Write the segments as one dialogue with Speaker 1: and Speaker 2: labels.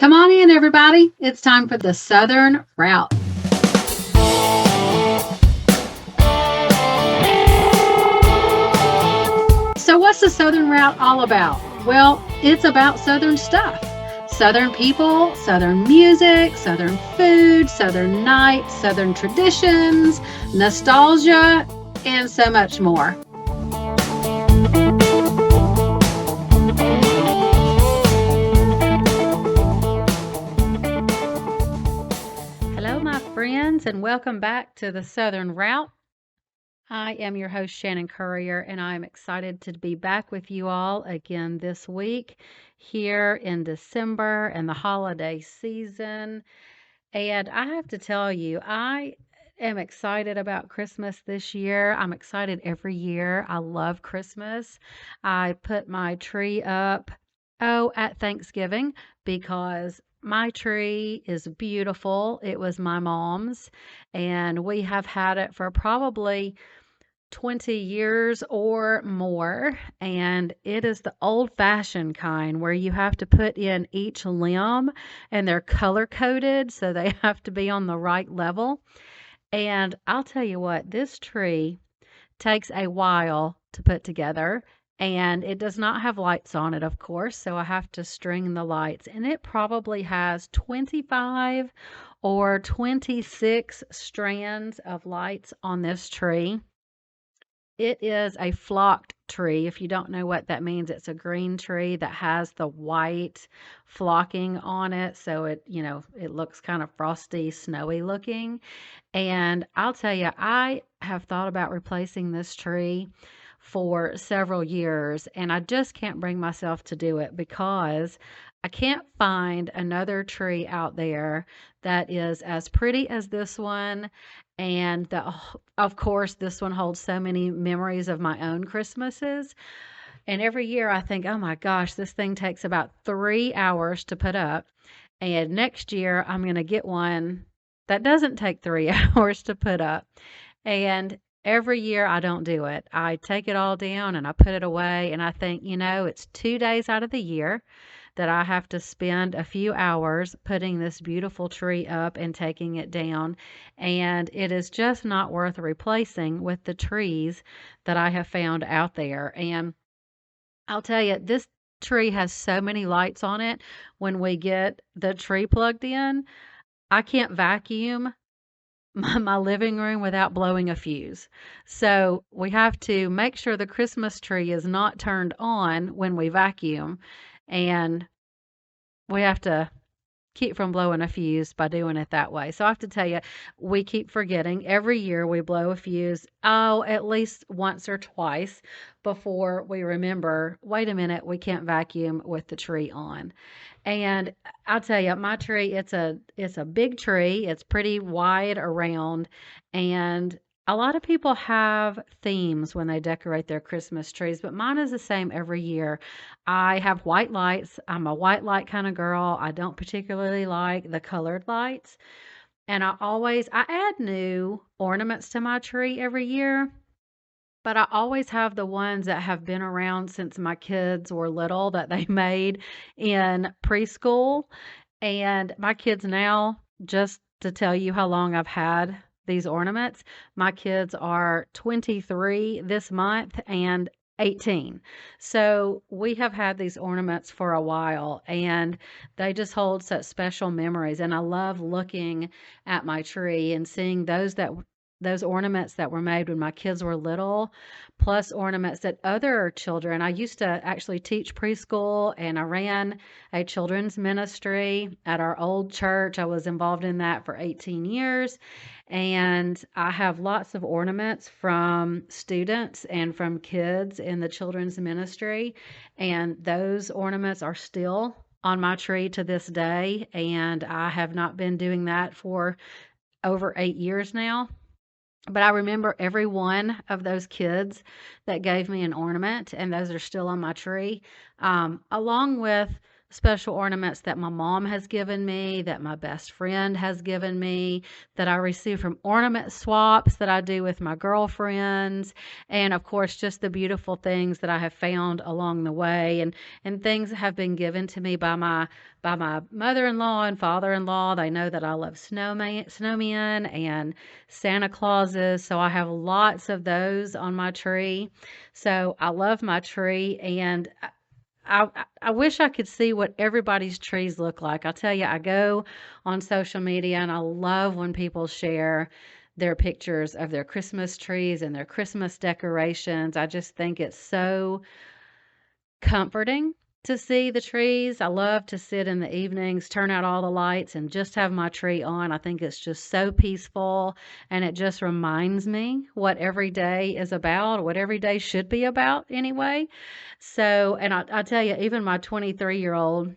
Speaker 1: Come on in, everybody. It's time for the Southern Route. So, what's the Southern Route all about? Well, it's about Southern stuff. Southern people, Southern music, Southern food, Southern nights, Southern traditions, nostalgia, and so much more. Hello, my friends, and welcome back to the Southern Route. I am your host, Shannon Courier, and I'm excited to be back with you all again this week here in December and the holiday season. And I have to tell you, I am excited about Christmas this year. I'm excited every year. I love Christmas. I put my tree up, at Thanksgiving because my tree is beautiful. It was my mom's, and we have had it for probably 20 years or more, and it is the old-fashioned kind where you have to put in each limb, and they're color coded, so they have to be on the right level. And I'll tell you what, this tree takes a while to put together, and it does not have lights on it, of course, so I have to string the lights, and it probably has 25 or 26 strands of lights on this tree. It is a flocked tree. If you don't know what that means, it's a green tree that has the white flocking on it. So it looks kind of frosty, snowy looking. And I'll tell you, I have thought about replacing this tree for several years, and I just can't bring myself to do it because I can't find another tree out there that is as pretty as this one. And of course, this one holds so many memories of my own Christmases. And every year I think, oh my gosh, this thing takes about 3 hours to put up. And next year I'm going to get one that doesn't take 3 hours to put up. And every year I don't do it. I take it all down and I put it away. And I think, it's 2 days out of the year that I have to spend a few hours putting this beautiful tree up and taking it down. And it is just not worth replacing with the trees that I have found out there. And I'll tell you, this tree has so many lights on it. When we get the tree plugged in, I can't vacuum my living room without blowing a fuse. So we have to make sure the Christmas tree is not turned on when we vacuum. And we have to keep from blowing a fuse by doing it that way. So I have to tell you, we keep forgetting. Every year we blow a fuse, at least once or twice before we remember, wait a minute, we can't vacuum with the tree on. And I'll tell you, my tree, it's a big tree. It's pretty wide around, and a lot of people have themes when they decorate their Christmas trees, but mine is the same every year. I have white lights. I'm a white light kind of girl. I don't particularly like the colored lights. And I add new ornaments to my tree every year, but I always have the ones that have been around since my kids were little that they made in preschool. And my kids now, just to tell you how long I've had these ornaments, my kids are 23 this month and 18. So we have had these ornaments for a while, and they just hold such special memories. And I love looking at my tree and seeing those ornaments that were made when my kids were little, plus ornaments that other children. I used to actually teach preschool, and I ran a children's ministry at our old church. I was involved in that for 18 years. And I have lots of ornaments from students and from kids in the children's ministry. And those ornaments are still on my tree to this day. And I have not been doing that for over 8 years now. But I remember every one of those kids that gave me an ornament, and those are still on my tree, along with special ornaments that my mom has given me, that my best friend has given me, that I receive from ornament swaps that I do with my girlfriends, and of course, just the beautiful things that I have found along the way, and things that have been given to me by my mother-in-law and father-in-law. They know that I love snowmen and Santa Clauses, so I have lots of those on my tree. So I love my tree, and I wish I could see what everybody's trees look like. I'll tell you, I go on social media and I love when people share their pictures of their Christmas trees and their Christmas decorations. I just think it's so comforting to see the trees. I love to sit in the evenings, turn out all the lights, and just have my tree on. I think it's just so peaceful, and it just reminds me what every day is about, what every day should be about anyway. So, and I tell you, even my 23-year-old,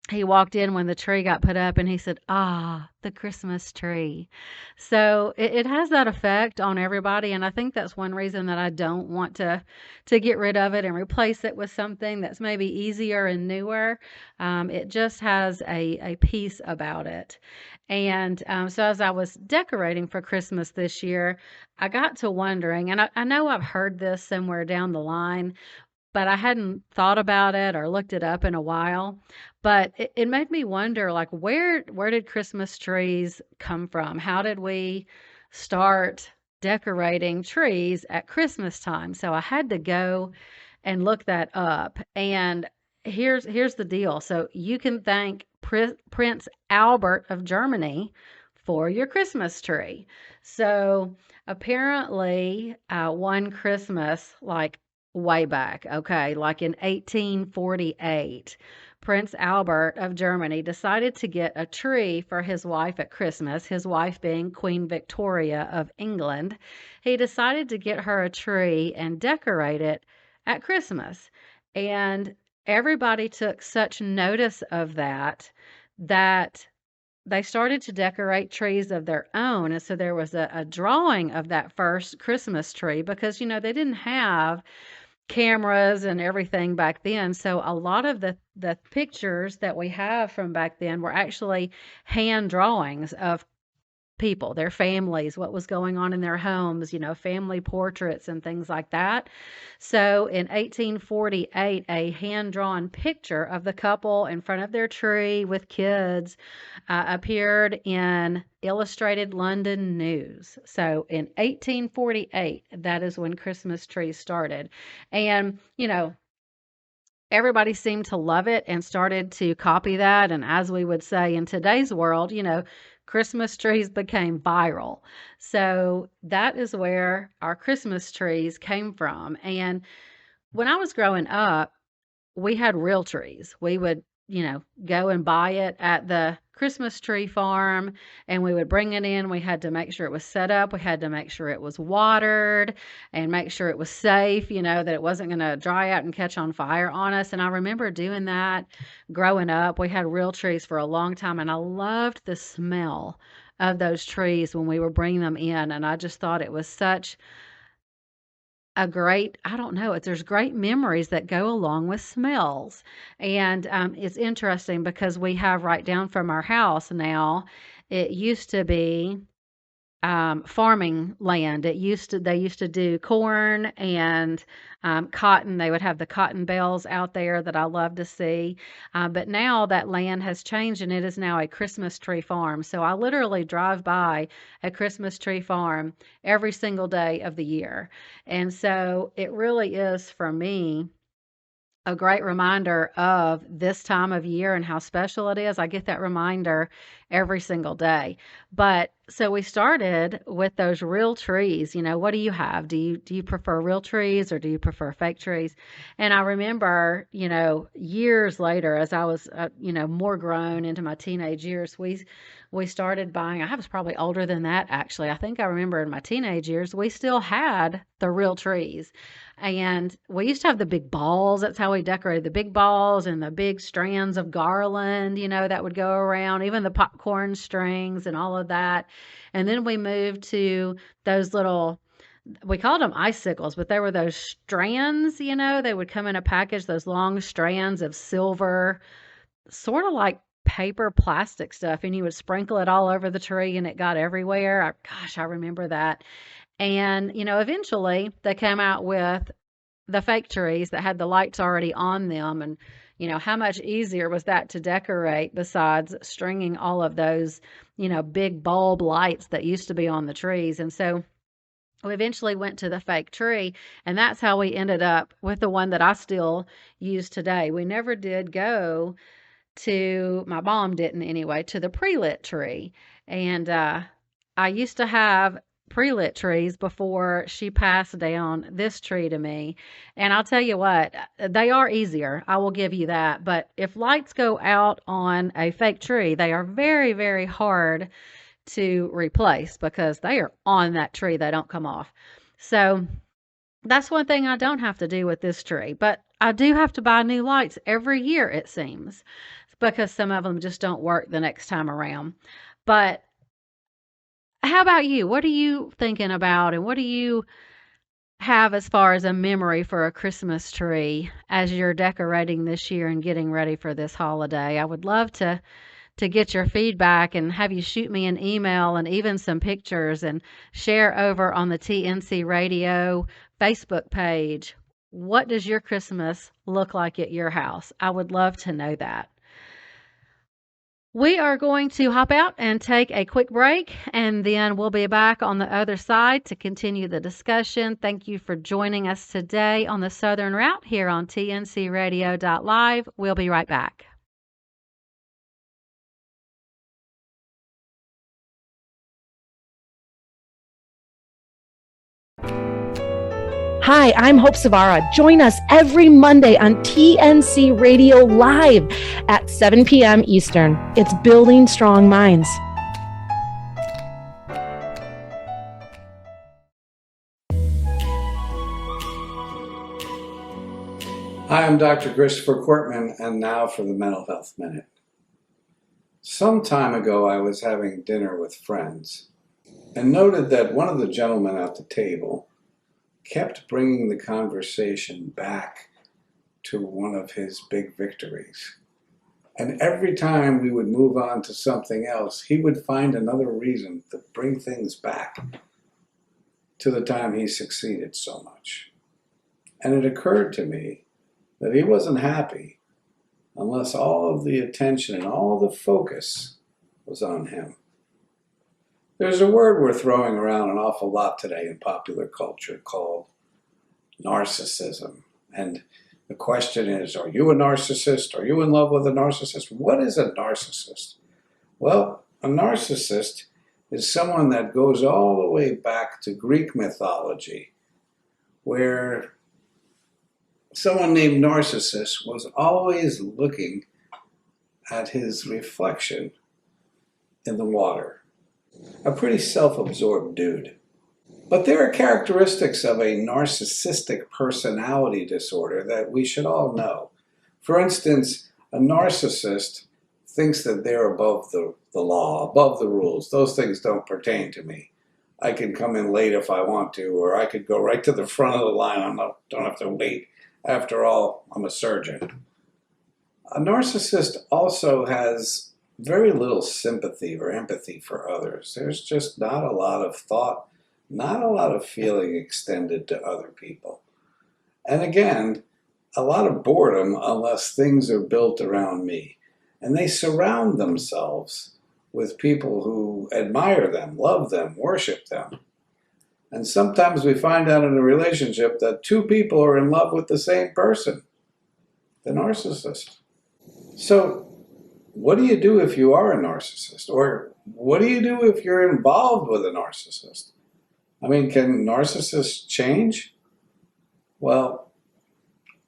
Speaker 1: he walked in when the tree got put up and he said, "Ah, the Christmas tree." So it has that effect on everybody. And I think that's one reason that I don't want to get rid of it and replace it with something that's maybe easier and newer. It just has a peace about it. And so as I was decorating for Christmas this year, I got to wondering, and I know I've heard this somewhere down the line, but I hadn't thought about it or looked it up in a while. But it made me wonder, like, where did Christmas trees come from? How did we start decorating trees at Christmas time? So I had to go and look that up. And here's the deal. So you can thank Prince Albert of Germany for your Christmas tree. So apparently, one Christmas, like way back, okay, like in 1848, Prince Albert of Germany decided to get a tree for his wife at Christmas, his wife being Queen Victoria of England. He decided to get her a tree and decorate it at Christmas. And everybody took such notice of that they started to decorate trees of their own. And so there was a drawing of that first Christmas tree because, they didn't have cameras and everything back then. So a lot of the pictures that we have from back then were actually hand drawings of people, their families, what was going on in their homes, family portraits and things like that. So in 1848, a hand-drawn picture of the couple in front of their tree with kids appeared in Illustrated London News. So in 1848, that is when Christmas trees started. And, everybody seemed to love it and started to copy that. And as we would say in today's world, Christmas trees became viral. So that is where our Christmas trees came from. And when I was growing up, we had real trees. We would, go and buy it at the Christmas tree farm and we would bring it in. We had to make sure it was set up. We had to make sure it was watered and make sure it was safe, that it wasn't going to dry out and catch on fire on us. And I remember doing that growing up. We had real trees for a long time and I loved the smell of those trees when we were bringing them in. And I just thought it was such a great, I don't know, there's great memories that go along with smells. And it's interesting because we have right down from our house now, it used to be farming land. They used to do corn and cotton. They would have the cotton bales out there that I love to see. But now that land has changed and it is now a Christmas tree farm. So I literally drive by a Christmas tree farm every single day of the year. And so it really is for me a great reminder of this time of year and how special it is. I get that reminder every single day. But so we started with those real trees. What do you have? Do you prefer real trees or do you prefer fake trees? And I remember, years later, as I was, more grown into my teenage years, we started buying. I was probably older than that, actually. I think I remember in my teenage years, we still had the real trees. And we used to have the big balls. That's how we decorated the big balls and the big strands of garland, that would go around, even the popcorn strings and all of that. And then we moved to those little we called them icicles, but they were those strands, they would come in a package, those long strands of silver, sort of like paper plastic stuff, and you would sprinkle it all over the tree and it got everywhere. Gosh, I remember that. And, eventually they came out with the fake trees that had the lights already on them. And, how much easier was that to decorate besides stringing all of those, big bulb lights that used to be on the trees. And so we eventually went to the fake tree, and that's how we ended up with the one that I still use today. We never did go to, my mom didn't anyway, to the pre-lit tree. And I used to have pre-lit trees before she passed down this tree to me. And I'll tell you what, they are easier. I will give you that. But if lights go out on a fake tree, they are very, very hard to replace because they are on that tree. They don't come off. So that's one thing I don't have to do with this tree. But I do have to buy new lights every year, it seems, because some of them just don't work the next time around. But how about you? What are you thinking about, and what do you have as far as a memory for a Christmas tree as you're decorating this year and getting ready for this holiday? I would love to get your feedback and have you shoot me an email and even some pictures and share over on the TNC Radio Facebook page. What does your Christmas look like at your house? I would love to know that. We are going to hop out and take a quick break, and then we'll be back on the other side to continue the discussion. Thank you for joining us today on the Southern Route here on tncradio.live. We'll be right back.
Speaker 2: Hi, I'm Hope Savara. Join us every Monday on TNC Radio Live at 7 p.m. Eastern. It's Building Strong Minds.
Speaker 3: Hi, I'm Dr. Christopher Cortman, and now for the Mental Health Minute. Some time ago, I was having dinner with friends and noted that one of the gentlemen at the table kept bringing the conversation back to one of his big victories. And every time we would move on to something else, he would find another reason to bring things back to the time he succeeded so much. And it occurred to me that he wasn't happy unless all of the attention and all the focus was on him. There's a word we're throwing around an awful lot today in popular culture called narcissism. And the question is, are you a narcissist? Are you in love with a narcissist? What is a narcissist? Well, a narcissist is someone that goes all the way back to Greek mythology, where someone named Narcissus was always looking at his reflection in the water. A pretty self-absorbed dude. But there are characteristics of a narcissistic personality disorder that we should all know. For instance, a narcissist thinks that they're above the law, above the rules. Those things don't pertain to me. I can come in late if I want to, or I could go right to the front of the line. Don't have to wait. After all, I'm a surgeon. A narcissist also has very little sympathy or empathy for others. There's just not a lot of thought, not a lot of feeling extended to other people. And again, a lot of boredom unless things are built around me. And they surround themselves with people who admire them, love them, worship them. And sometimes we find out in a relationship that two people are in love with the same person, the narcissist. So what do you do if you are a narcissist? Or what do you do if you're involved with a narcissist? I mean, can narcissists change? Well,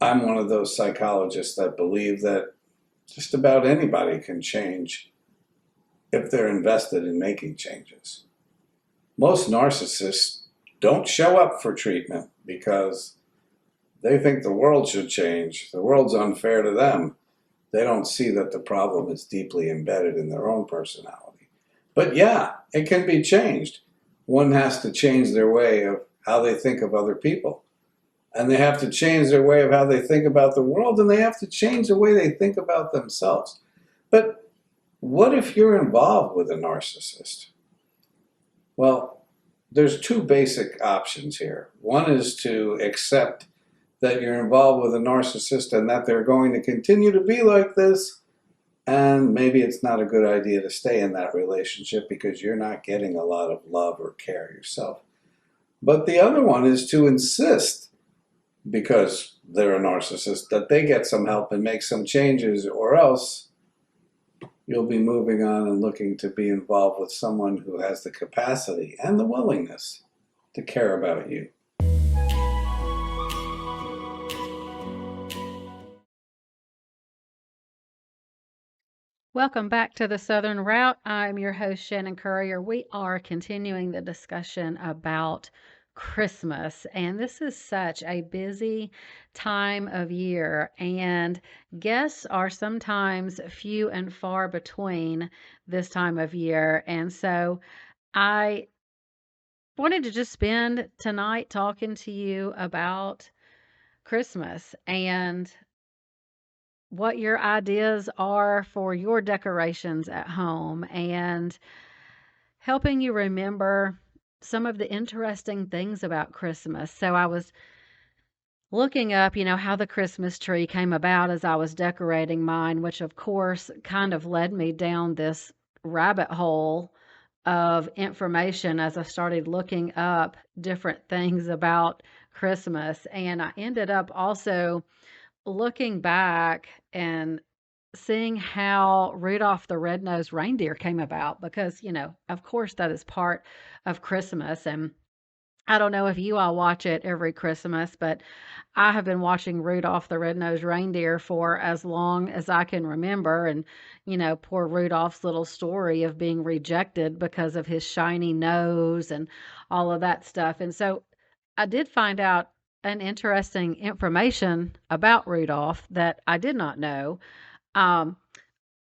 Speaker 3: I'm one of those psychologists that believe that just about anybody can change if they're invested in making changes. Most narcissists don't show up for treatment because they think the world should change. The world's unfair to them. They don't see that the problem is deeply embedded in their own personality. But yeah, it can be changed. One has to change their way of how they think of other people. And they have to change their way of how they think about the world, and they have to change the way they think about themselves. But what if you're involved with a narcissist? Well, there's two basic options here. One is to accept that you're involved with a narcissist and that they're going to continue to be like this, and maybe it's not a good idea to stay in that relationship because you're not getting a lot of love or care yourself. But the other one is to insist, because they're a narcissist, that they get some help and make some changes, or else you'll be moving on and looking to be involved with someone who has the capacity and the willingness to care about you.
Speaker 1: Welcome back to the Southern Route. I'm your host, Shannon Courier. We are continuing the discussion about Christmas, and this is such a busy time of year, and guests are sometimes few and far between this time of year. And so I wanted to just spend tonight talking to you about Christmas and what your ideas are for your decorations at home, and helping you remember some of the interesting things about Christmas. So I was looking up, how the Christmas tree came about as I was decorating mine, which of course kind of led me down this rabbit hole of information as I started looking up different things about Christmas. And I ended up also looking back and seeing how Rudolph the Red-Nosed Reindeer came about, because, of course, that is part of Christmas. And I don't know if you all watch it every Christmas, but I have been watching Rudolph the Red-Nosed Reindeer for as long as I can remember. And, poor Rudolph's little story of being rejected because of his shiny nose and all of that stuff. And so I did find out an interesting information about Rudolph that I did not know.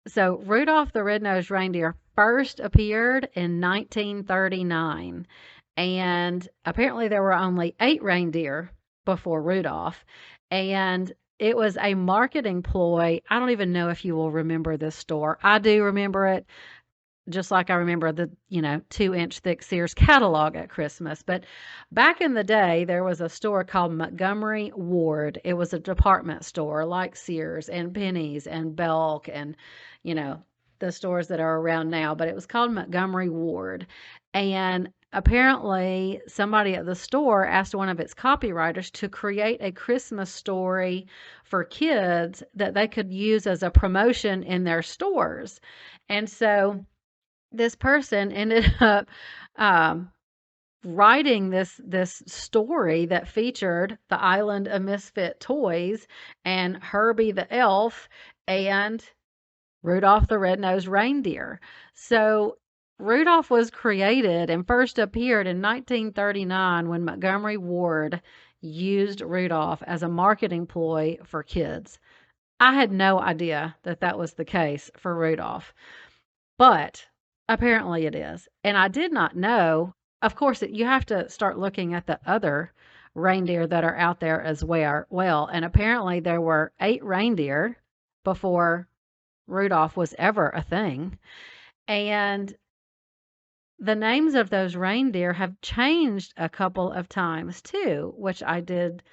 Speaker 1: So Rudolph the Red-Nosed Reindeer first appeared in 1939, and apparently there were only 8 reindeer before Rudolph, and it was a marketing ploy. I don't even know if you will remember this store. I do remember it, just like I remember the, 2-inch thick Sears catalog at Christmas. But back in the day, there was a store called Montgomery Ward. It was a department store like Sears and Penny's and Belk and, the stores that are around now. But it was called Montgomery Ward. And apparently somebody at the store asked one of its copywriters to create a Christmas story for kids that they could use as a promotion in their stores. And so this person ended up writing this story that featured the Island of Misfit Toys and Herbie the Elf and Rudolph the Red-Nosed Reindeer. So Rudolph was created and first appeared in 1939 when Montgomery Ward used Rudolph as a marketing ploy for kids. I had no idea that that was the case for Rudolph, but apparently it is. And I did not know, of course, you have to start looking at the other reindeer that are out there as well. And apparently there were 8 reindeer before Rudolph was ever a thing. And the names of those reindeer have changed a couple of times too, which I did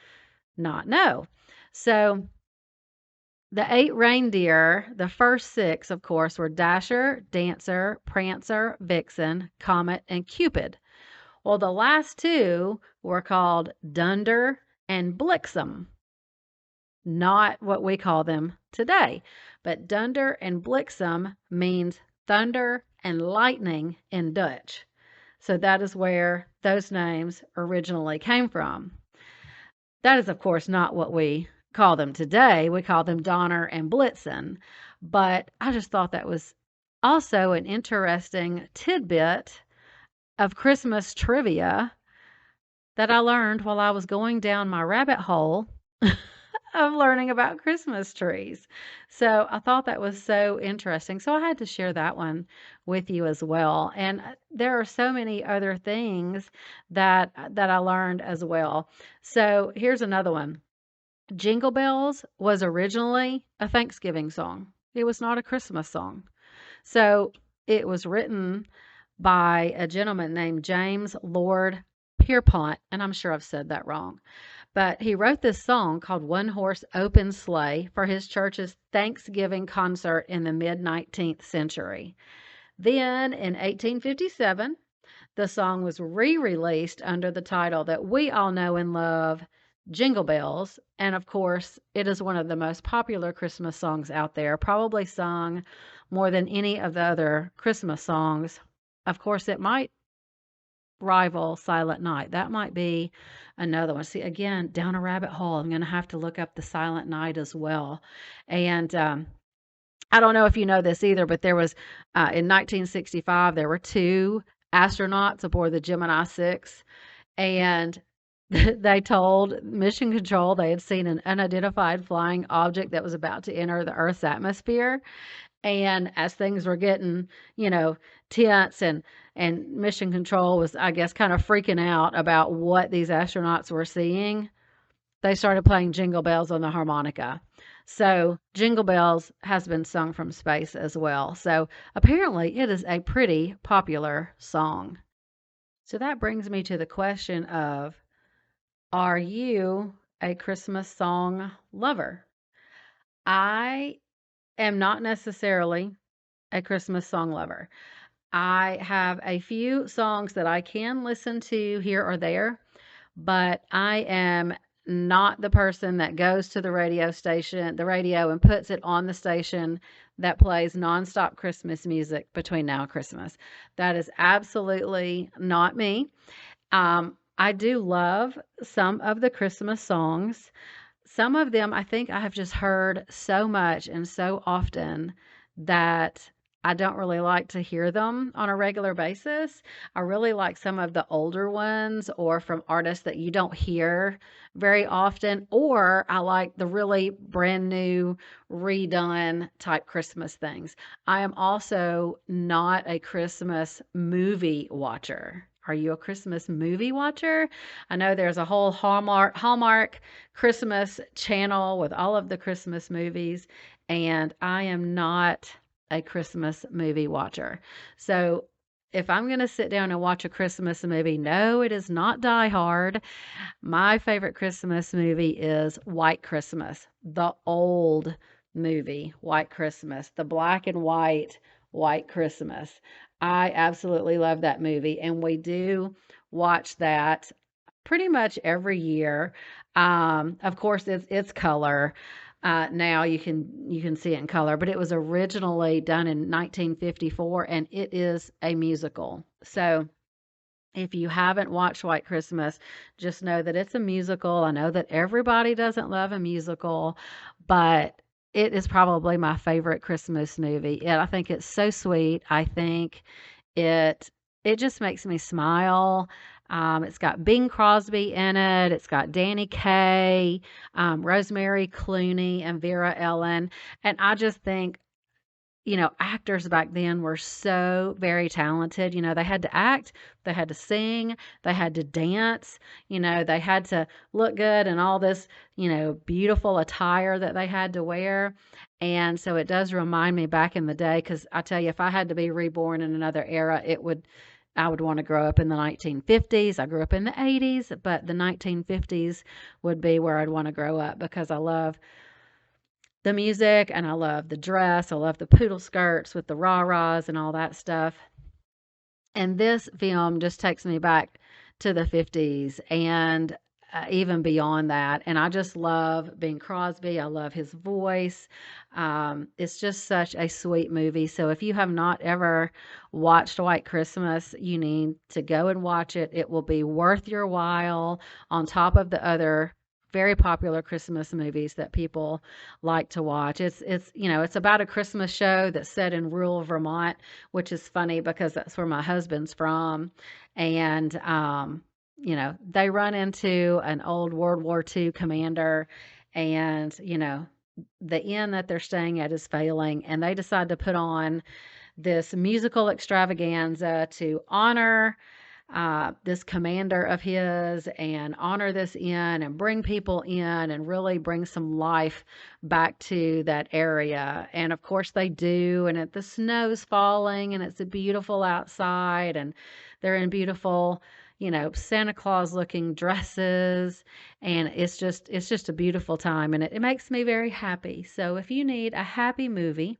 Speaker 1: not know. So the 8 reindeer, the first 6, of course, were Dasher, Dancer, Prancer, Vixen, Comet, and Cupid. Well, the last 2 were called Dunder and Blixen. Not what we call them today, but Dunder and Blixen means thunder and lightning in Dutch. So that is where those names originally came from. That is, of course, not what we call them today. We call them Donner and Blitzen. But I just thought that was also an interesting tidbit of Christmas trivia that I learned while I was going down my rabbit hole of learning about Christmas trees. So I thought that was so interesting. So I had to share that one with you as well. And there are so many other things that I learned as well. So here's another one. Jingle Bells was originally a Thanksgiving song. It was not a Christmas song. So it was written by a gentleman named James Lord Pierpont, and I'm sure I've said that wrong. But he wrote this song called One Horse Open Sleigh for his church's Thanksgiving concert in the mid 19th century. Then in 1857, the song was re released under the title that we all know and love, Jingle Bells. And of course, it is one of the most popular Christmas songs out there, probably sung more than any of the other Christmas songs. Of course, it might rival Silent Night. That might be another one. See, again, down a rabbit hole. I'm going to have to look up the Silent Night as well. And I don't know if you know this either, but there was in 1965, there were two astronauts aboard the Gemini 6, and they told Mission Control they had seen an unidentified flying object that was about to enter the Earth's atmosphere. And as things were getting, tense and Mission Control was, I guess, kind of freaking out about what these astronauts were seeing, they started playing Jingle Bells on the harmonica. So Jingle Bells has been sung from space as well. So apparently it is a pretty popular song. So that brings me to the question of, are you a Christmas song lover? I am not necessarily a Christmas song lover. I have a few songs that I can listen to here or there, but I am not the person that goes to the radio and puts it on the station that plays nonstop Christmas music between now and Christmas. That is absolutely not me. I do love some of the Christmas songs. Some of them I think I have just heard so much and so often that I don't really like to hear them on a regular basis. I really like some of the older ones or from artists that you don't hear very often, or I like the really brand new, redone type Christmas things. I am also not a Christmas movie watcher. Are you a Christmas movie watcher? I know there's a whole Hallmark Christmas channel with all of the Christmas movies, and I am not a Christmas movie watcher. So if I'm going to sit down and watch a Christmas movie, no, it is not Die Hard. My favorite Christmas movie is White Christmas, the old movie, White Christmas, the black and white White Christmas. I absolutely love that movie, and we do watch that pretty much every year. Of course, it's color. Now you can see it in color, but it was originally done in 1954, and it is a musical. So if you haven't watched White Christmas, just know that it's a musical. I know that everybody doesn't love a musical, but it is probably my favorite Christmas movie. And I think it's so sweet. I think it it just makes me smile. It's got Bing Crosby in it. It's got Danny Kaye, Rosemary Clooney, and Vera Ellen. And I just think, actors back then were so very talented. They had to act, they had to sing, they had to dance, they had to look good and all this, beautiful attire that they had to wear. And so it does remind me back in the day, because I tell you, if I had to be reborn in another era, I would want to grow up in the 1950s. I grew up in the 80s, but the 1950s would be where I'd want to grow up, because I love the music and I love the dress. I love the poodle skirts with the rah-rahs and all that stuff. And this film just takes me back to the 50s and even beyond that. And I just love Bing Crosby. I love his voice. It's just such a sweet movie. So if you have not ever watched White Christmas, you need to go and watch it. It will be worth your while on top of the other very popular Christmas movies that people like to watch. It's about a Christmas show that's set in rural Vermont, which is funny because that's where my husband's from. And they run into an old World War II commander, and, the inn that they're staying at is failing, and they decide to put on this musical extravaganza to honor this commander of his and honor this inn and bring people in and really bring some life back to that area. And of course, they do. And the snow's falling and it's beautiful outside, and they're in beautiful, Santa Claus looking dresses. And it's just a beautiful time. And it makes me very happy. So if you need a happy movie,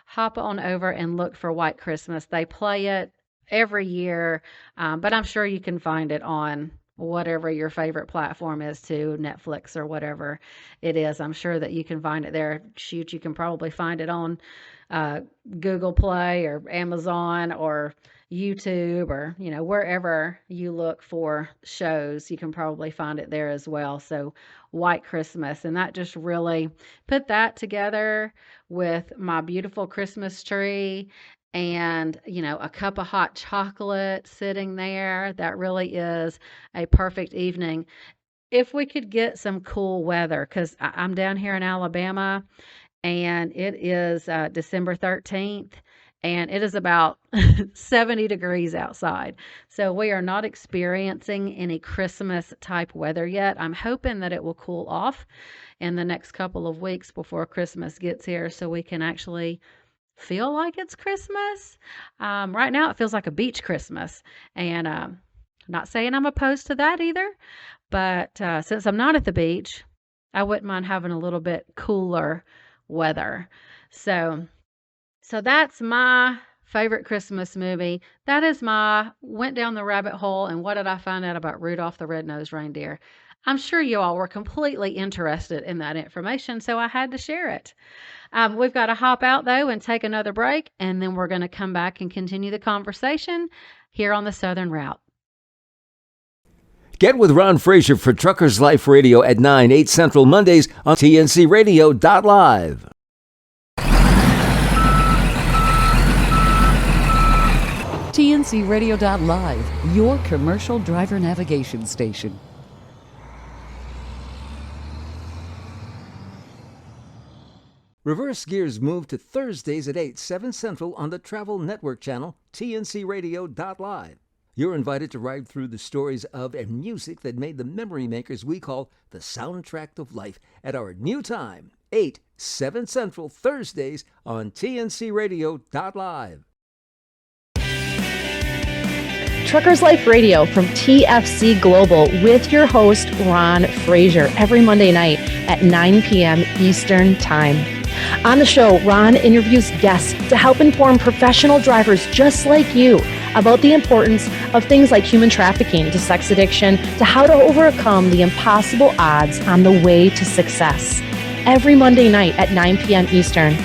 Speaker 1: hop on over and look for White Christmas. They play it every year, but I'm sure you can find it on whatever your favorite platform is too, Netflix or whatever it is. I'm sure that you can find it there. Shoot, you can probably find it on uh, Google Play or Amazon or YouTube or, wherever you look for shows, you can probably find it there as well. So, White Christmas. And that just really put that together with my beautiful Christmas tree and, a cup of hot chocolate sitting there. That really is a perfect evening. If we could get some cool weather, because I'm down here in Alabama and it is December 13th, and it is about 70 degrees outside. So we are not experiencing any Christmas type weather yet. I'm hoping that it will cool off in the next couple of weeks before Christmas gets here so we can actually feel like it's Christmas. Right now, it feels like a beach Christmas. And not saying I'm opposed to that either, but since I'm not at the beach, I wouldn't mind having a little bit cooler weather. So, so that's my favorite Christmas movie. That is my went down the rabbit hole and what did I find out about Rudolph the Red-Nosed Reindeer? I'm sure you all were completely interested in that information, so I had to share it. We've got to hop out though and take another break, and then we're going to come back and continue the conversation here on the Southern Route.
Speaker 4: Get with Ron Frazier for Truckers Life Radio at 9, 8 Central Mondays on TNCRadio.live.
Speaker 5: TNCRadio.live, your commercial driver navigation station.
Speaker 4: Reverse Gears moved to Thursdays at 8, 7 Central on the Travel Network channel, TNCRadio.live. You're invited to ride through the stories of and music that made the memory makers we call the soundtrack of life at our new time, 8, 7 Central, Thursdays on TNCRadio.live.
Speaker 2: Truckers Life Radio from TFC Global with your host, Ron Frazier, every Monday night at 9 p.m. Eastern Time. On the show, Ron interviews guests to help inform professional drivers just like you about the importance of things like human trafficking to sex addiction to how to overcome the impossible odds on the way to success. Every Monday night at 9 p.m. Eastern.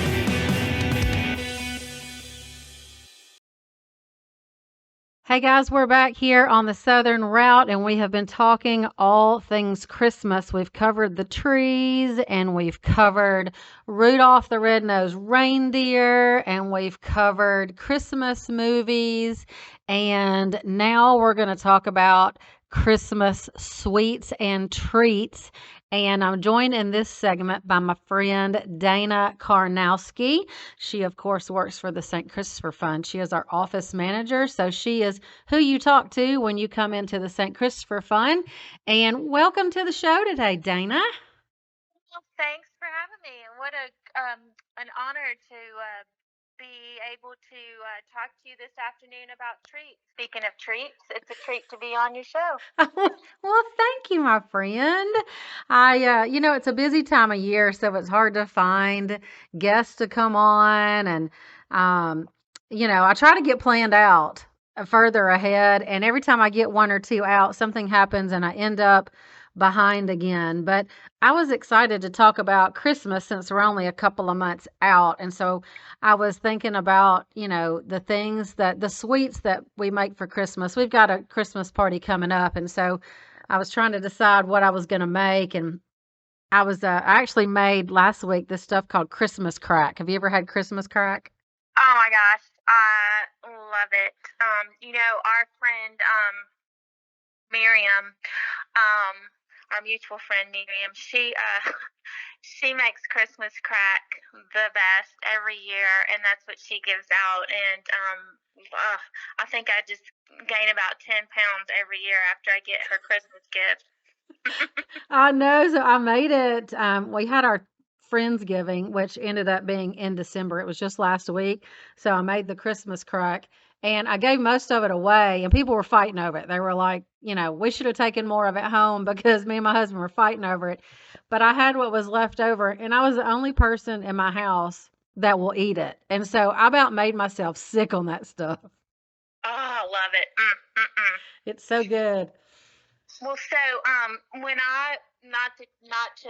Speaker 1: Hey guys, we're back here on the Southern Route, and we have been talking all things Christmas. We've covered the trees, and we've covered Rudolph the Red-Nosed Reindeer, and we've covered Christmas movies, and now we're going to talk about Christmas sweets and treats. And I'm joined in this segment by my friend Dana Karnowski. She, of course, works for the St. Christopher Fund. She is our office manager, so she is who you talk to when you come into the St. Christopher Fund. And welcome to the show today, Dana.
Speaker 6: Well, thanks for having me, and what an honor to be able to talk to you this afternoon about treats. Speaking of treats, it's a treat to be on your show.
Speaker 1: Well, thank you, my friend. It's a busy time of year, so it's hard to find guests to come on. And, I try to get planned out further ahead. And every time I get one or two out, something happens and I end up behind again. But I was excited to talk about Christmas since we're only a couple of months out. And so I was thinking about, the sweets that we make for Christmas. We've got a Christmas party coming up. And so I was trying to decide what I was going to make. And I actually made last week this stuff called Christmas crack. Have you ever had Christmas crack?
Speaker 6: Oh my gosh, I love it. Our friend Miriam, our mutual friend Miriam, she makes Christmas crack the best every year, and that's what she gives out. And I think I just gain about 10 pounds every year after I get her Christmas gift.
Speaker 1: I know. So I made it. We had our Friendsgiving, which ended up being in December. It was just last week. So I made the Christmas crack and I gave most of it away, and people were fighting over it. They were like, we should have taken more of it home because me and my husband were fighting over it. But I had what was left over, and I was the only person in my house that will eat it. And so I about made myself sick on that stuff.
Speaker 6: Oh, I love it.
Speaker 1: It's so good.
Speaker 6: Well, so when I not to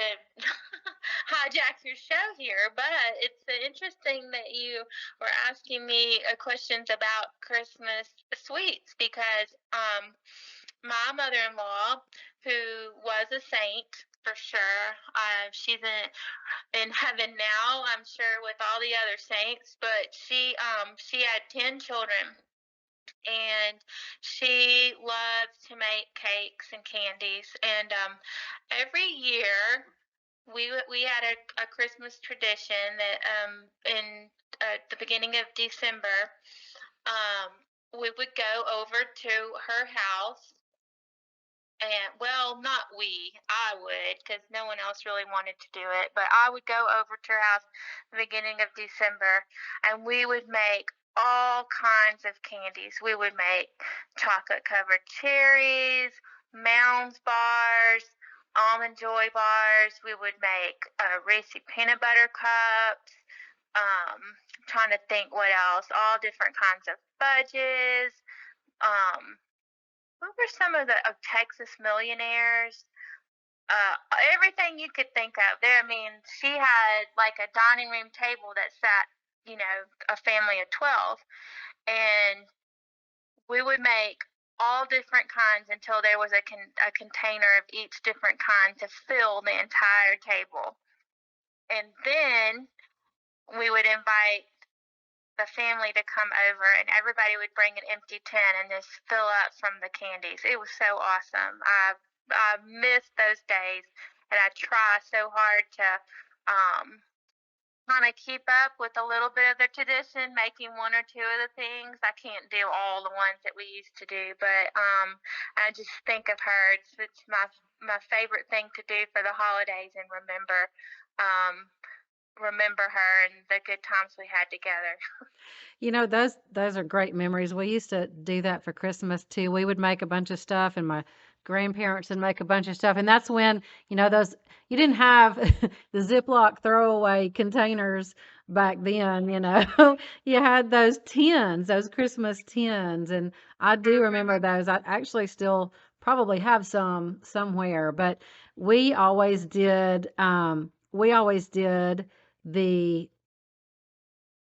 Speaker 6: hijack your show here, but it's interesting that you were asking me questions about Christmas sweets because my mother-in-law, who was a saint for sure, she's in heaven now, I'm sure, with all the other saints, but she had 10 children, and she loves to make cakes and candies. And every year we had a Christmas tradition that in the beginning of December, we would go over to her house. And well, not we, I would, because no one else really wanted to do it. But I would go over to her house the beginning of December, and we would make all kinds of candies. We would make chocolate covered cherries, Mounds bars, almond joy bars. We would make Reese peanut butter cups. Trying to think what else. All different kinds of fudges. Um, what were some of the Texas millionaires? Uh, Everything you could think of. There, I mean, she had like a dining room table that sat, a family of 12, and we would make all different kinds until there was a container of each different kind to fill the entire table. And then we would invite the family to come over, and everybody would bring an empty tin and just fill up from the candies. It was so awesome. I miss those days, and I try so hard to kind of keep up with a little bit of the tradition, making one or two of the things. I can't do all the ones that we used to do, but I just think of her. It's my favorite thing to do for the holidays, and remember her and the good times we had together.
Speaker 1: Those are great memories. We used to do that for Christmas too. We would make a bunch of stuff, and my grandparents would make a bunch of stuff. And that's when, those you didn't have the Ziploc throwaway containers back then, You had those tins, those Christmas tins, and I do remember those. I actually still probably have some somewhere, but we always did the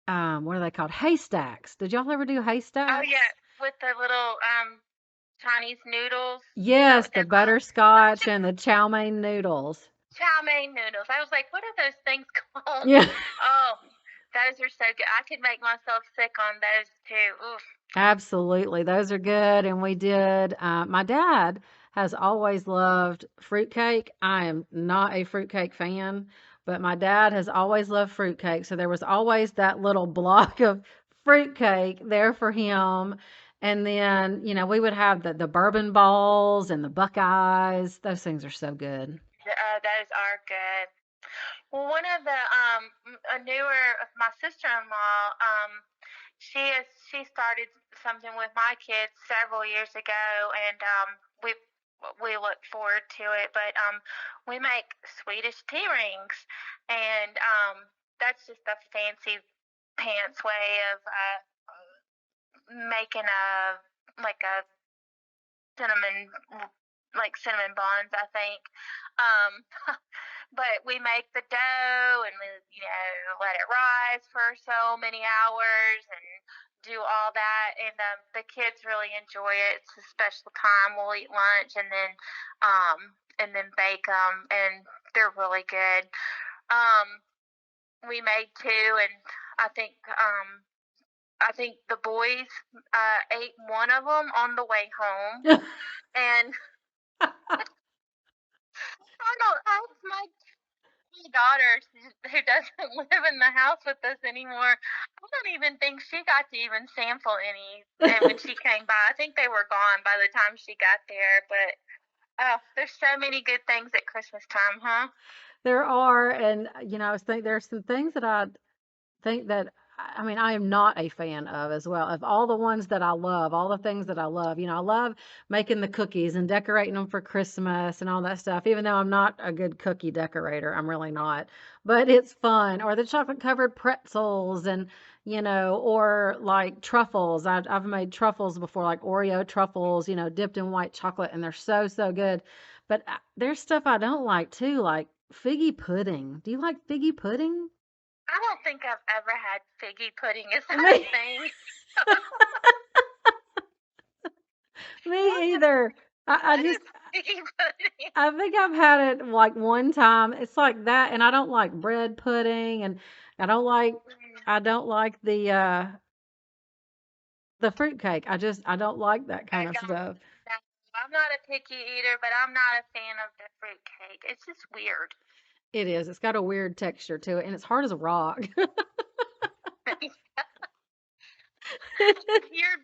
Speaker 1: what are they called? Haystacks. Did y'all ever do
Speaker 6: Oh
Speaker 1: haystacks?
Speaker 6: yeah, with the little Chinese noodles. Is that
Speaker 1: Yes,
Speaker 6: what
Speaker 1: the
Speaker 6: they're called?
Speaker 1: butterscotch and the chow mein noodles.
Speaker 6: Chow mein noodles. I was like, what are those things called?
Speaker 1: Yeah,
Speaker 6: Oh, those are so good. I could make myself sick on those too. Oof.
Speaker 1: absolutely. Those are good. And we did, my dad has always loved fruitcake. I am not a fruitcake fan, but my dad has always loved fruitcake. So there was always that little block of fruitcake there for him. And then, we would have the bourbon balls and the Buckeyes. Those things are so good.
Speaker 6: Those are good. Well, one of the a newer my sister-in-law, she started something with my kids several years ago, and we look forward to it. But we make Swedish tea rings, and that's just a fancy pants way of making a cinnamon cinnamon buns, I think. Um, but we make the dough, and we let it rise for so many hours and do all that, and the kids really enjoy it. It's a special time. We'll eat lunch and then bake them, and they're really good. Um, we made two, and I think the boys ate one of them on the way home, and I don't. Ask my daughter who doesn't live in the house with us anymore. I don't even think she got to even sample any. And when she came by, I think they were gone by the time she got there. But oh, there's so many good things at Christmas time, huh?
Speaker 1: There are, and I was think there's some things that I think that I mean, I am not a fan of as well. Of all the ones that I love, all the things that I love, I love making the cookies and decorating them for Christmas and all that stuff, even though I'm not a good cookie decorator. I'm really not. But it's fun. Or the chocolate covered pretzels and, or like truffles. I've made truffles before, like Oreo truffles, dipped in white chocolate, and they're so, so good. But there's stuff I don't like too, like figgy pudding. Do you like figgy pudding?
Speaker 6: I don't think I've ever had figgy pudding. Is that a
Speaker 1: Me,
Speaker 6: thing? What
Speaker 1: me
Speaker 6: is,
Speaker 1: either. I
Speaker 6: what is
Speaker 1: just,
Speaker 6: figgy pudding?
Speaker 1: I think I've had it like one time. It's like that, and I don't like bread pudding, and I don't like, I don't like the fruit cake. I don't like that
Speaker 6: I
Speaker 1: kind of
Speaker 6: don't.
Speaker 1: stuff.
Speaker 6: No, I'm not a picky eater, but I'm not a fan of the fruit cake. It's just weird.
Speaker 1: It is. It's got a weird texture to it, and it's hard as a rock.
Speaker 6: Your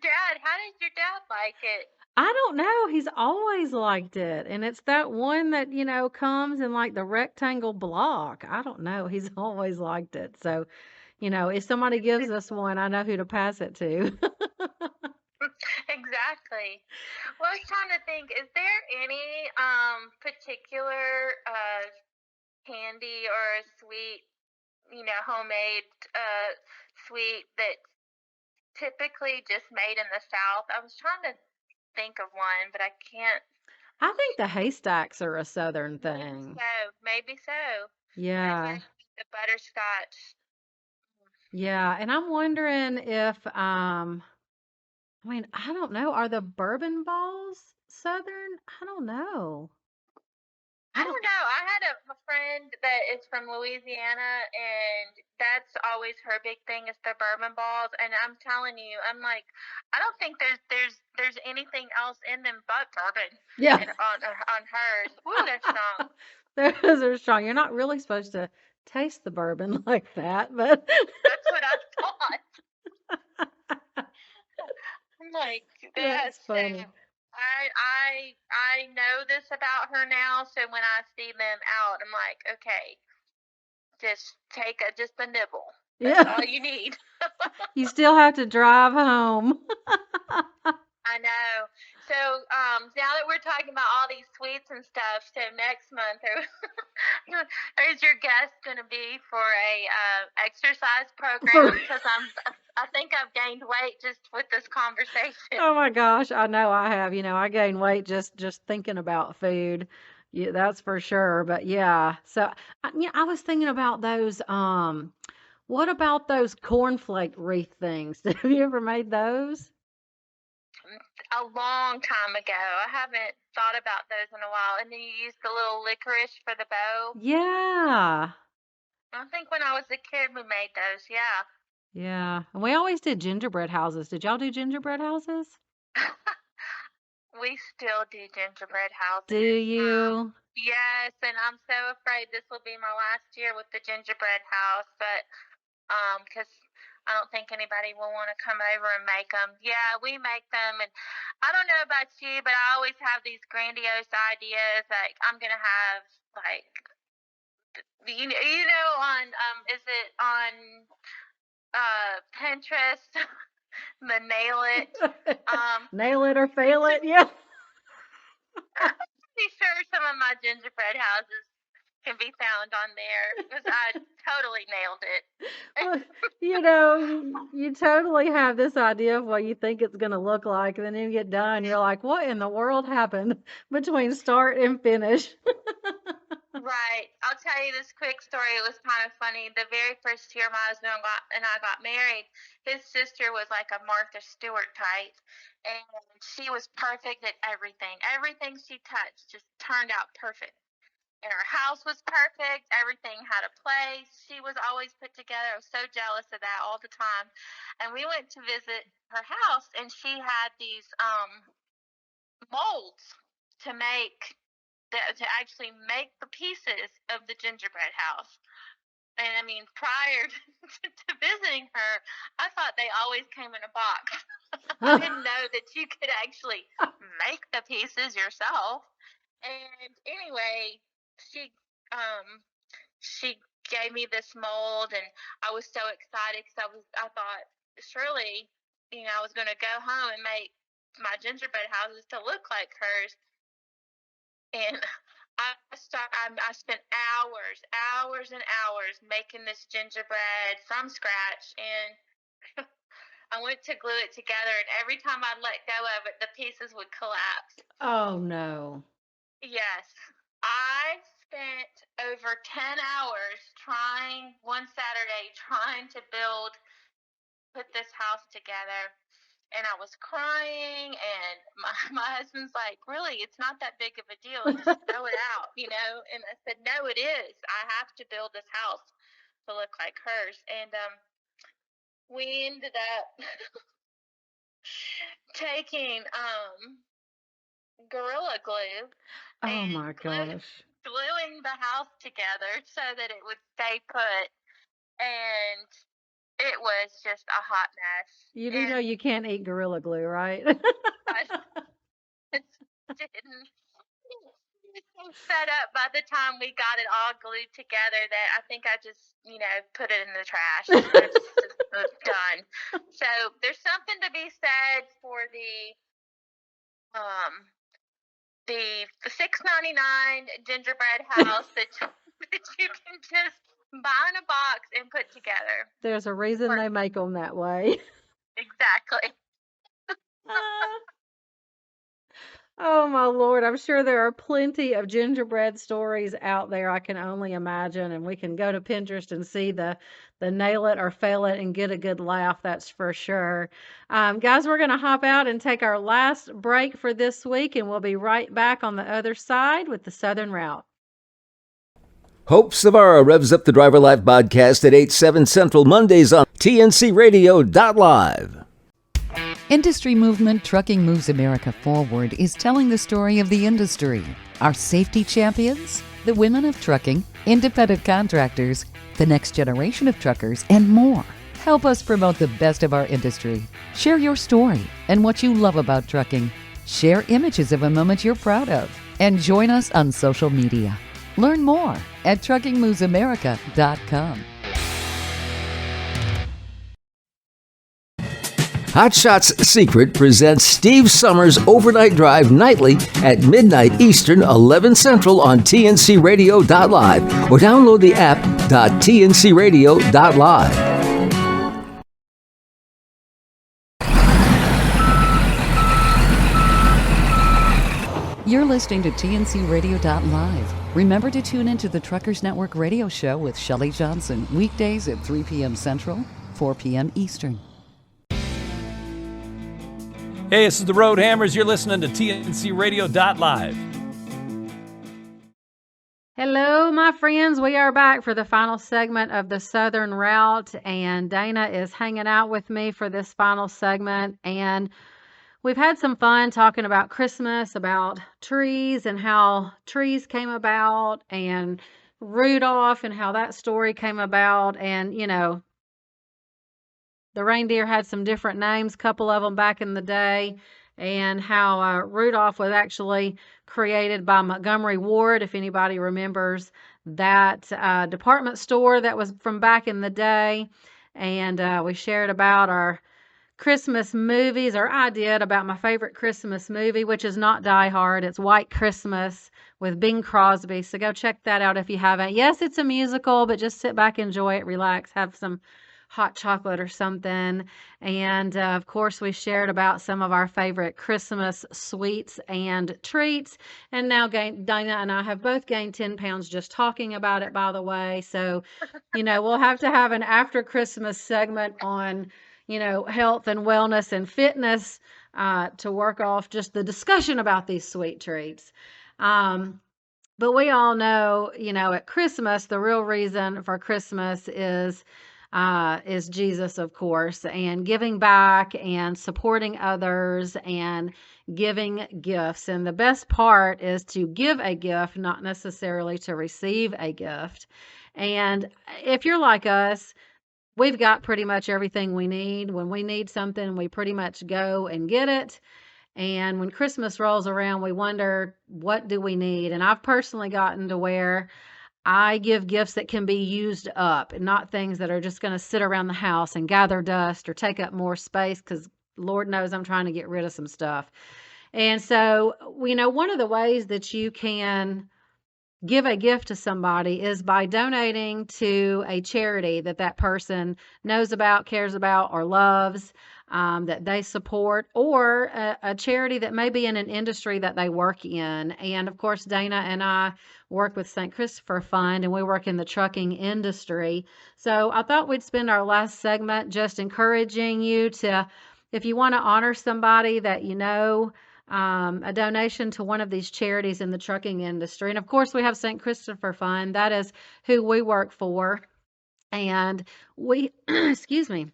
Speaker 6: dad, how did your dad like it?
Speaker 1: I don't know. He's always liked it. And it's that one that, comes in like the rectangle block. I don't know. He's always liked it. So, if somebody gives us one, I know who to pass it to.
Speaker 6: Exactly. Well, I was trying to think, is there any particular candy or a sweet, homemade sweet that's typically just made in the South? I was trying to think of one, but I can't.
Speaker 1: I think the haystacks are a southern
Speaker 6: Maybe
Speaker 1: thing.
Speaker 6: so. Maybe so. And
Speaker 1: Yeah.
Speaker 6: yeah, the butterscotch.
Speaker 1: Yeah. And I'm wondering if I mean, I don't know. Are the bourbon balls southern? I don't know.
Speaker 6: I
Speaker 1: I don't
Speaker 6: don't know. I had a friend that is from Louisiana, and that's always her big thing is the bourbon balls. And I'm telling you, I'm like, I don't think there's anything else in them but bourbon,
Speaker 1: Yeah.
Speaker 6: and on hers. Ooh, they're strong.
Speaker 1: Those are strong. You're not really supposed to taste the bourbon like that, but
Speaker 6: That's what I thought. I'm like, yes.
Speaker 1: that's
Speaker 6: So
Speaker 1: funny.
Speaker 6: I know this about her now. So when I see them out, I'm like, okay, just take just a nibble. That's
Speaker 1: Yeah.
Speaker 6: all you need.
Speaker 1: You still have to drive home.
Speaker 6: I know. So now that we're talking about all these sweets and stuff, so next month, who's your guest going to be for a exercise
Speaker 1: For
Speaker 6: program? Because I think I've gained weight just with this conversation.
Speaker 1: Oh my gosh, I know I have. I gained weight just thinking about food. Yeah, that's for sure. But yeah, so I was thinking about those. What about those cornflake wreath things? Have you ever made those?
Speaker 6: A long time ago, I haven't thought about those in a while. And then you use the little licorice for the bow.
Speaker 1: Yeah,
Speaker 6: I think when I was a kid, we made those. Yeah.
Speaker 1: yeah. And we always did gingerbread houses. Did y'all do gingerbread houses?
Speaker 6: We still do gingerbread
Speaker 1: Do
Speaker 6: houses.
Speaker 1: you?
Speaker 6: Yes, and I'm so afraid this will be my last year with the gingerbread house, but because I don't think anybody will want to come over and make them. Yeah, we make them, and I don't know about you, but I always have these grandiose ideas. Like I'm gonna have like on is it on Pinterest the nail it
Speaker 1: Nail it or fail it? Yeah.
Speaker 6: I'm pretty sure some of my gingerbread houses can be found on there because I totally nailed it.
Speaker 1: Well, you totally have this idea of what you think it's going to look like, and then you get done, you're like, what in the world happened between start and finish?
Speaker 6: Right. I'll tell you this quick story. It was kind of funny. The very first year my husband and I got married, his sister was like a Martha Stewart type, and she was perfect at everything. Everything she touched just turned out perfect. And her house was perfect. Everything had a place. She was always put together. I was so jealous of that all the time. And we went to visit her house, and she had these molds to make. to actually make the pieces of the gingerbread house. And I mean, prior to visiting her, I thought they always came in a box. I didn't know that you could actually make the pieces yourself. And anyway, she she gave me this mold, and I was so excited because I thought surely, I was going to go home and make my gingerbread houses to look like hers. And I spent hours and hours making this gingerbread from scratch, and I went to glue it together, and every time I let go of it, the pieces would collapse.
Speaker 1: Oh, no.
Speaker 6: Yes. I spent over 10 hours one Saturday, trying to put this house together. And I was crying, and my husband's like, really, it's not that big of a deal. Just throw it out, And I said, no, it is. I have to build this house to look like hers. And we ended up taking Gorilla Glue
Speaker 1: Oh,
Speaker 6: and
Speaker 1: my gosh.
Speaker 6: gluing the house together so that it would stay put. And it was just a hot mess.
Speaker 1: You do know you can't eat Gorilla Glue, right?
Speaker 6: I didn't. I was so fed up by the time we got it all glued together that I think I just, put it in the trash. It's done. So there's something to be said for the $6.99 gingerbread house that you can just buy in a box and put together.
Speaker 1: There's a reason they make them that way.
Speaker 6: Exactly.
Speaker 1: Oh, my Lord. I'm sure there are plenty of gingerbread stories out there. I can only imagine. And we can go to Pinterest and see the nail it or fail it and get a good laugh. That's for sure. Guys, we're going to hop out and take our last break for this week, and we'll be right back on the other side with the Southern Route.
Speaker 4: Hope Savara revs up the Driver Life podcast at 8/7 Central Mondays on TNCRadio.live.
Speaker 5: Industry movement Trucking Moves America Forward is telling the story of the industry. Our safety champions, the women of trucking, independent contractors, the next generation of truckers, and more. Help us promote the best of our industry. Share your story and what you love about trucking. Share images of a moment you're proud of. And join us on social media. Learn more at truckingmovesamerica.com.
Speaker 4: Hot Shots Secret presents Steve Summers' Overnight Drive nightly at midnight Eastern, 11 Central on TNCRadio.live or download the app .tncradio.live.
Speaker 5: You're listening to TNCRadio.live. Remember to tune into the Truckers Network radio show with Shelley Johnson, weekdays at 3 p.m. Central, 4 p.m. Eastern.
Speaker 7: Hey, this is the Road Hammers. You're listening to TNCRadio.live.
Speaker 1: Hello, my friends. We are back for the final segment of the Southern Route, and Dana is hanging out with me for this final segment. And we've had some fun talking about Christmas, about trees and how trees came about, and Rudolph and how that story came about. And, the reindeer had some different names, a couple of them back in the day, and how Rudolph was actually created by Montgomery Ward, if anybody remembers that department store that was from back in the day. And we shared about our Christmas movies, or I did, about my favorite Christmas movie, which is not Die Hard. It's White Christmas with Bing Crosby. So go check that out if you haven't. Yes, it's a musical, but just sit back, enjoy it, relax, have some hot chocolate or something. And of course, we shared about some of our favorite Christmas sweets and treats. And now Dana and I have both gained 10 pounds just talking about it, by the way. So, we'll have to have an after Christmas segment on health and wellness and fitness to work off just the discussion about these sweet treats. But we all know, at Christmas, the real reason for Christmas is is Jesus, of course, and giving back and supporting others and giving gifts. And the best part is to give a gift, not necessarily to receive a gift. And if you're like us, we've got pretty much everything we need. When we need something, we pretty much go and get it. And when Christmas rolls around, we wonder, what do we need? And I've personally gotten to where I give gifts that can be used up and not things that are just going to sit around the house and gather dust or take up more space, because Lord knows I'm trying to get rid of some stuff. And so, one of the ways that you can give a gift to somebody is by donating to a charity that that person knows about, cares about, or loves, that they support, or a charity that may be in an industry that they work in. And of course, Dana and I work with St. Christopher Fund, and we work in the trucking industry. So I thought we'd spend our last segment just encouraging you to, if you want to honor somebody that you know, a donation to one of these charities in the trucking industry. And of course, we have St. Christopher Fund. That is who we work for. And we, excuse me,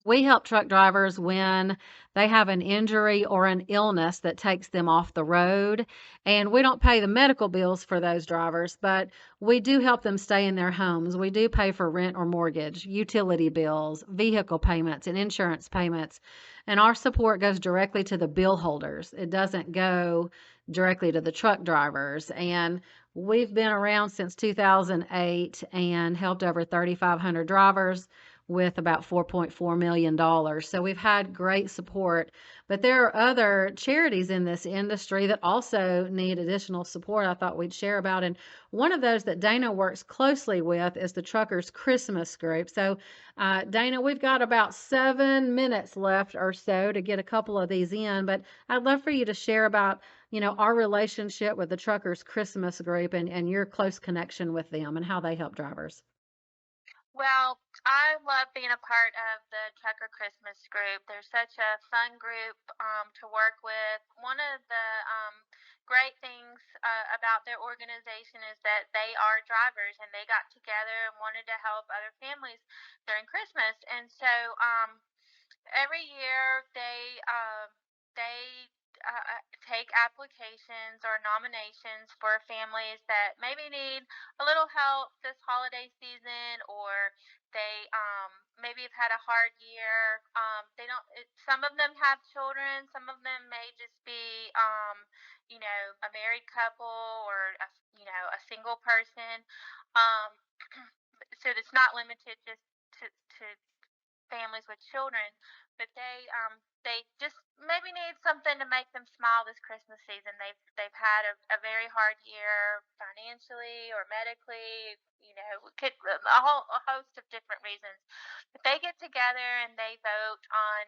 Speaker 1: we help truck drivers when they have an injury or an illness that takes them off the road. And we don't pay the medical bills for those drivers, but we do help them stay in their homes. We do pay for rent or mortgage, utility bills, vehicle payments, and insurance payments. And our support goes directly to the bill holders. It doesn't go directly to the truck drivers. And we've been around since 2008 and helped over 3,500 drivers with about $4.4 million. So we've had great support. But there are other charities in this industry that also need additional support I thought we'd share about. And one of those that Dana works closely with is the Truckers Christmas Group. So, Dana, we've got about 7 minutes left or so to get a couple of these in, but I'd love for you to share about, our relationship with the Truckers Christmas Group and your close connection with them and how they help drivers.
Speaker 6: Well, I love being a part of the Trucker Christmas group. They're such a fun group to work with. One of the great things about their organization is that they are drivers and they got together and wanted to help other families during Christmas. And so every year they take applications or nominations for families that maybe need a little help this holiday season, or they maybe have had a hard year. They don't. Some of them have children. Some of them may just be a married couple or a single person. Um, so it's not limited just to families with children, but they just maybe need something to make them smile this Christmas season. They've had a very hard year financially or medically, a host of different reasons. But they get together and they vote on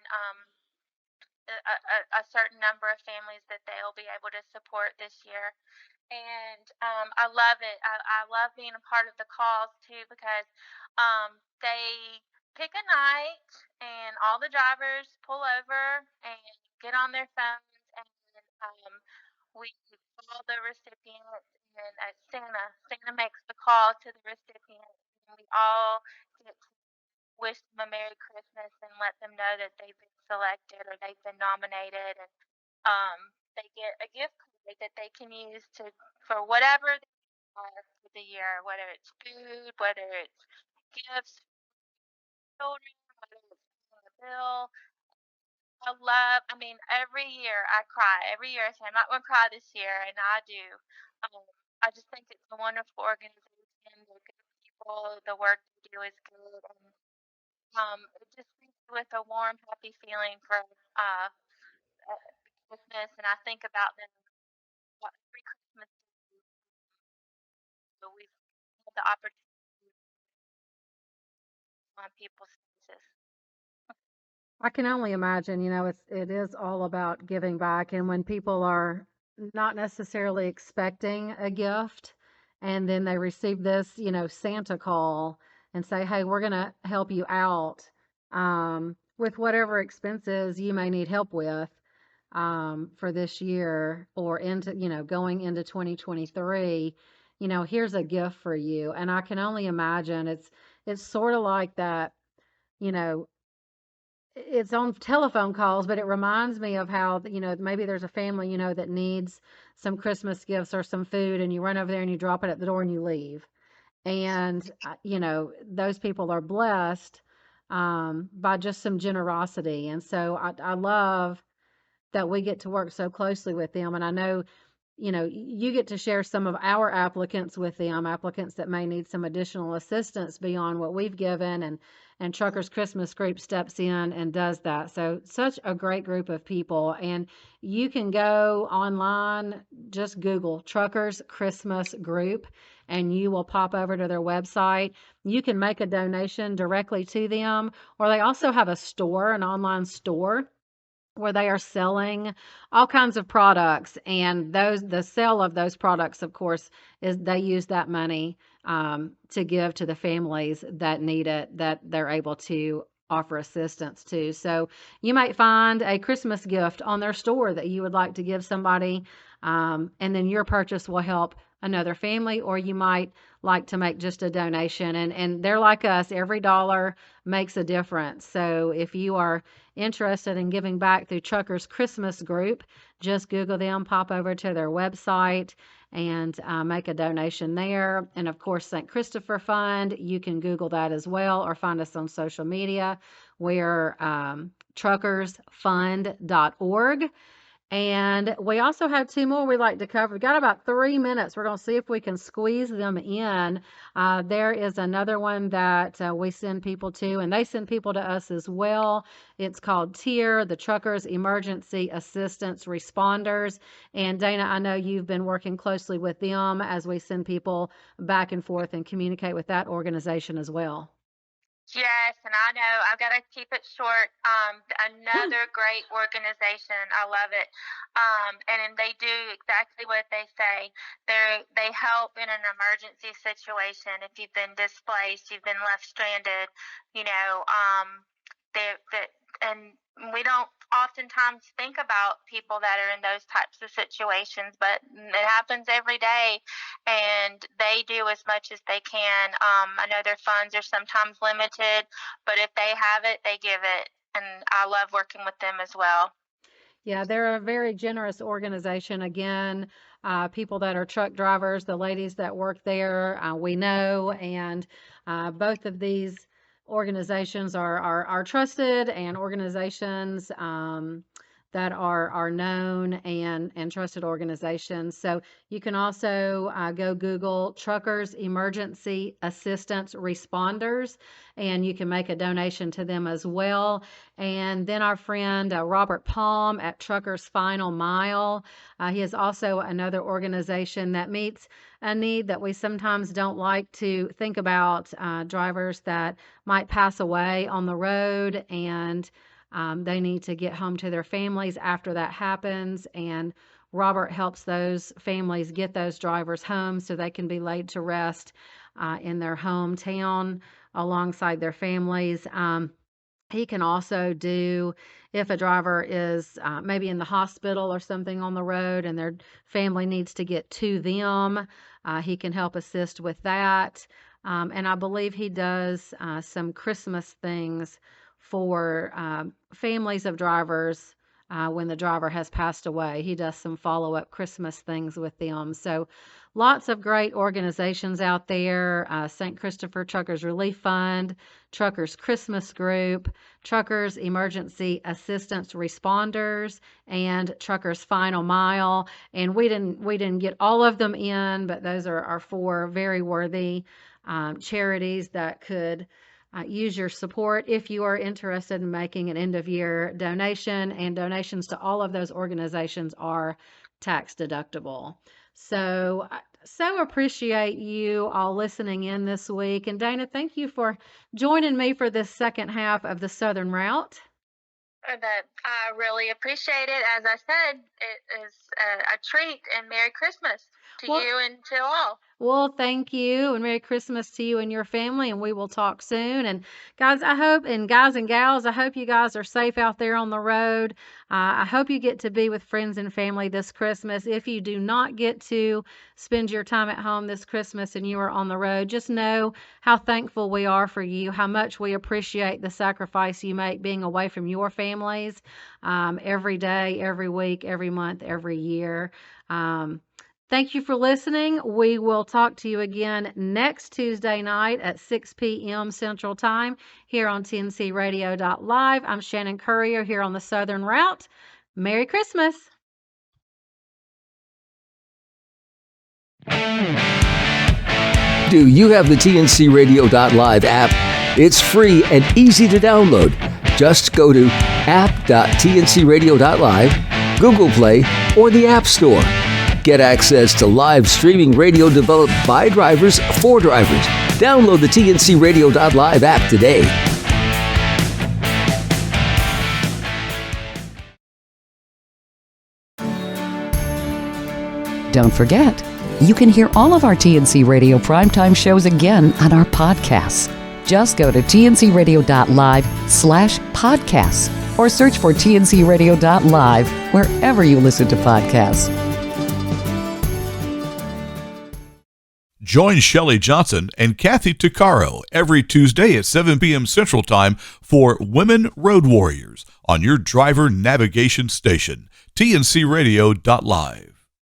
Speaker 6: a certain number of families that they'll be able to support this year. And I love it. I love being a part of the calls too, because they pick a night and all the drivers pull over and get on their phones, and we call the recipient, and Santa makes the call to the recipient, and we all get to wish them a Merry Christmas and let them know that they've been selected or they've been nominated, and they get a gift card that they can use for whatever they are for the year, whether it's food, whether it's gifts, children, whether it's paying a bill. I mean, every year I cry. Every year I say, I'm not going to cry this year, and I do. Um, I just think it's a wonderful organization. They're good people. The work they do is good. And it just leaves me with a warm, happy feeling for Christmas, and I think about them every Christmas. So we've had the opportunity on people's faces.
Speaker 1: I can only imagine, it is all about giving back. And when people are not necessarily expecting a gift and then they receive this, Santa call and say, hey, we're going to help you out with whatever expenses you may need help with for this year or into, going into 2023, here's a gift for you. And I can only imagine it's sort of like that, you know, it's on telephone calls, but it reminds me of how, maybe there's a family, that needs some Christmas gifts or some food, and you run over there and you drop it at the door and you leave. And, those people are blessed by just some generosity. And so I love that we get to work so closely with them. And I know, you get to share some of our applicants with them, applicants that may need some additional assistance beyond what we've given. And Truckers Christmas Group steps in and does that. So such a great group of people. And you can go online, just Google Truckers Christmas Group, and you will pop over to their website. You can make a donation directly to them, or they also have a store, an online store, where they are selling all kinds of products, and the sale of those products, of course, is they use that money to give to the families that need it, that they're able to offer assistance to. So you might find a Christmas gift on their store that you would like to give somebody, and then your purchase will help another family, or you might like to make just a donation. And they're like us, every dollar makes a difference. So if you are interested in giving back through Truckers Christmas Group, just Google them, pop over to their website, and make a donation there. And of course, St. Christopher Fund, you can Google that as well, or find us on social media. We're truckersfund.org. And we also have two more we'd like to cover. We've got about 3 minutes. We're going to see if we can squeeze them in. There is another one that we send people to, and they send people to us as well. It's called TIER, the Truckers Emergency Assistance Responders. And Dana, I know you've been working closely with them as we send people back and forth and communicate with that organization as well.
Speaker 6: Yes, and I know I've got to keep it short. Another great organization. I love it. And they do exactly what they say. They help in an emergency situation. If you've been displaced, you've been left stranded, and we don't oftentimes think about people that are in those types of situations, but it happens every day, and they do as much as they can. I know their funds are sometimes limited, but if they have it, they give it, and I love working with them as well.
Speaker 1: Yeah, they're a very generous organization. Again, people that are truck drivers, the ladies that work there, we know, and both of these organizations are trusted, and organizations that are known and trusted organizations. So you can also go Google Truckers Emergency Assistance Responders, and you can make a donation to them as well. And then our friend Robert Palm at Truckers Final Mile, he is also another organization that meets a need that we sometimes don't like to think about, drivers that might pass away on the road, and they need to get home to their families after that happens. And Robert helps those families get those drivers home so they can be laid to rest in their hometown alongside their families. He can also do, if a driver is maybe in the hospital or something on the road and their family needs to get to them, he can help assist with that. And I believe he does some Christmas things for families of drivers when the driver has passed away. He does some follow-up Christmas things with them. So lots of great organizations out there. St. Christopher Truckers Relief Fund, Truckers Christmas Group, Truckers Emergency Assistance Responders, and Truckers Final Mile. And we didn't get all of them in, but those are our four very worthy charities that could use your support if you are interested in making an end-of-year donation, and donations to all of those organizations are tax deductible. So appreciate you all listening in this week. And Dana, thank you for joining me for this second half of the Southern Route.
Speaker 6: That I really appreciate it. As I said, it is a treat, and Merry Christmas to
Speaker 1: Well-
Speaker 6: you and to all.
Speaker 1: Well, thank you, and Merry Christmas to you and your family, and we will talk soon. And guys, and gals, I hope you guys are safe out there on the road. I hope you get to be with friends and family this Christmas. If you do not get to spend your time at home this Christmas and you are on the road, just know how thankful we are for you, how much we appreciate the sacrifice you make being away from your families every day, every week, every month, every year. Thank you for listening. We will talk to you again next Tuesday night at 6 p.m. Central Time here on TNCRadio.live. I'm Shannon Courier here on the Southern Route. Merry Christmas.
Speaker 4: Do you have the TNCRadio.live app? It's free and easy to download. Just go to app.tncradio.live, Google Play, or the App Store. Get access to live streaming radio developed by drivers for drivers. Download the TNCRadio.live app today.
Speaker 5: Don't forget, you can hear all of our TNC Radio primetime shows again on our podcasts. Just go to tncradio.live/podcasts or search for tncradio.live wherever you listen to podcasts.
Speaker 8: Join Shelley Johnson and Kathy Tuccaro every Tuesday at 7 p.m. Central Time for Women Road Warriors on your driver navigation station, tncradio.live.